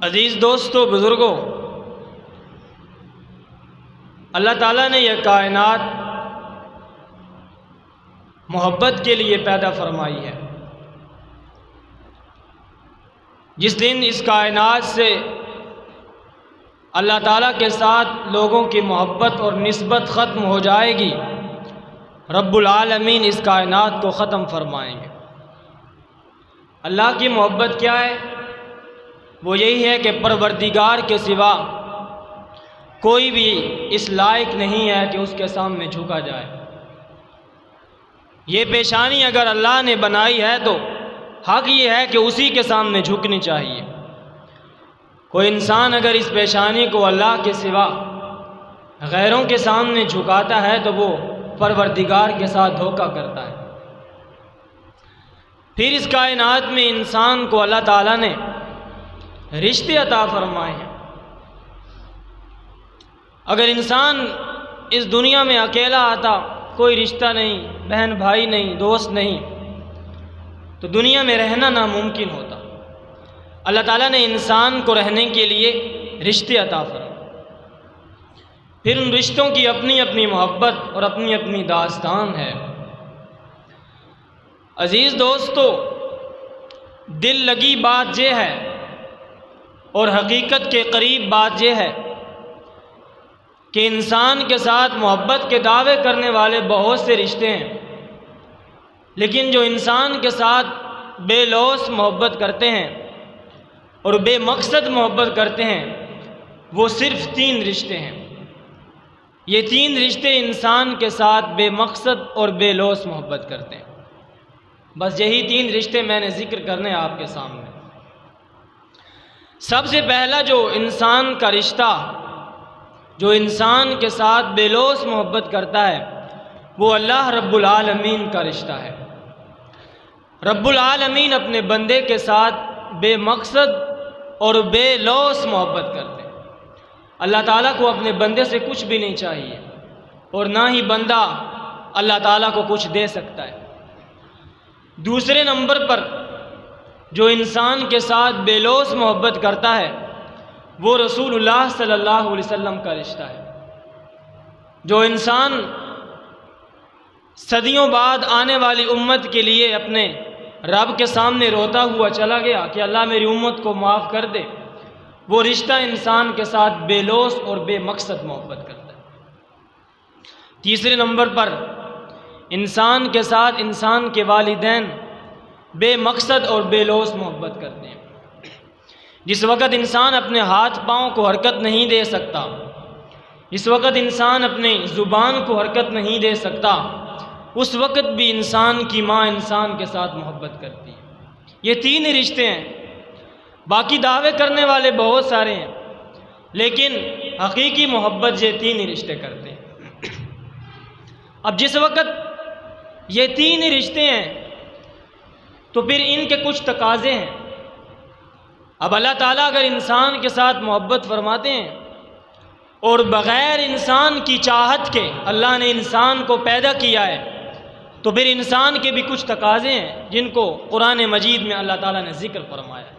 عزیز دوستو، بزرگوں، اللہ تعالیٰ نے یہ کائنات محبت کے لیے پیدا فرمائی ہے۔ جس دن اس کائنات سے اللہ تعالیٰ کے ساتھ لوگوں کی محبت اور نسبت ختم ہو جائے گی، رب العالمین اس کائنات کو ختم فرمائیں گے۔ اللہ کی محبت کیا ہے؟ وہ یہی ہے کہ پروردگار کے سوا کوئی بھی اس لائق نہیں ہے کہ اس کے سامنے جھکا جائے۔ یہ پیشانی اگر اللہ نے بنائی ہے تو حق یہ ہے کہ اسی کے سامنے جھکنی چاہیے۔ کوئی انسان اگر اس پیشانی کو اللہ کے سوا غیروں کے سامنے جھکاتا ہے تو وہ پروردگار کے ساتھ دھوکہ کرتا ہے۔ پھر اس کائنات میں انسان کو اللہ تعالیٰ نے رشتے عطا فرمائے ہیں۔ اگر انسان اس دنیا میں اکیلا آتا، کوئی رشتہ نہیں، بہن بھائی نہیں، دوست نہیں، تو دنیا میں رہنا ناممکن ہوتا۔ اللہ تعالیٰ نے انسان کو رہنے کے لیے رشتے عطا فرمائے۔ پھر ان رشتوں کی اپنی اپنی محبت اور اپنی اپنی داستان ہے۔ عزیز دوستو، دل لگی بات یہ ہے اور حقیقت کے قریب بات یہ ہے کہ انسان کے ساتھ محبت کے دعوے کرنے والے بہت سے رشتے ہیں، لیکن جو انسان کے ساتھ بے لوث محبت کرتے ہیں اور بے مقصد محبت کرتے ہیں، وہ صرف 3 رشتے ہیں۔ یہ 3 رشتے انسان کے ساتھ بے مقصد اور بے لوث محبت کرتے ہیں۔ بس یہی 3 رشتے میں نے ذکر کرنے آپ کے سامنے۔ سب سے پہلا جو انسان کا رشتہ جو انسان کے ساتھ بے لوث محبت کرتا ہے، وہ اللہ رب العالمین کا رشتہ ہے۔ رب العالمین اپنے بندے کے ساتھ بے مقصد اور بے لوث محبت کرتے ہیں۔ اللہ تعالیٰ کو اپنے بندے سے کچھ بھی نہیں چاہیے اور نہ ہی بندہ اللہ تعالیٰ کو کچھ دے سکتا ہے۔ دوسرے نمبر پر جو انسان کے ساتھ بے لوث محبت کرتا ہے، وہ رسول اللہ صلی اللہ علیہ وسلم کا رشتہ ہے۔ جو انسان صدیوں بعد آنے والی امت کے لیے اپنے رب کے سامنے روتا ہوا چلا گیا کہ اللہ میری امت کو معاف کر دے، وہ رشتہ انسان کے ساتھ بے لوث اور بے مقصد محبت کرتا ہے۔ تیسرے نمبر پر انسان کے ساتھ انسان کے والدین بے مقصد اور بے لوث محبت کرتے ہیں۔ جس وقت انسان اپنے ہاتھ پاؤں کو حرکت نہیں دے سکتا، جس وقت انسان اپنی زبان کو حرکت نہیں دے سکتا، اس وقت بھی انسان کی ماں انسان کے ساتھ محبت کرتی ہے۔ یہ 3 رشتے ہیں۔ باقی دعوے کرنے والے بہت سارے ہیں، لیکن حقیقی محبت یہ 3 رشتے کرتے ہیں۔ اب جس وقت یہ 3 رشتے ہیں تو پھر ان کے کچھ تقاضے ہیں۔ اب اللہ تعالیٰ اگر انسان کے ساتھ محبت فرماتے ہیں اور بغیر انسان کی چاہت کے اللہ نے انسان کو پیدا کیا ہے، تو پھر انسان کے بھی کچھ تقاضے ہیں جن کو قرآن مجید میں اللہ تعالیٰ نے ذکر فرمایا ہے۔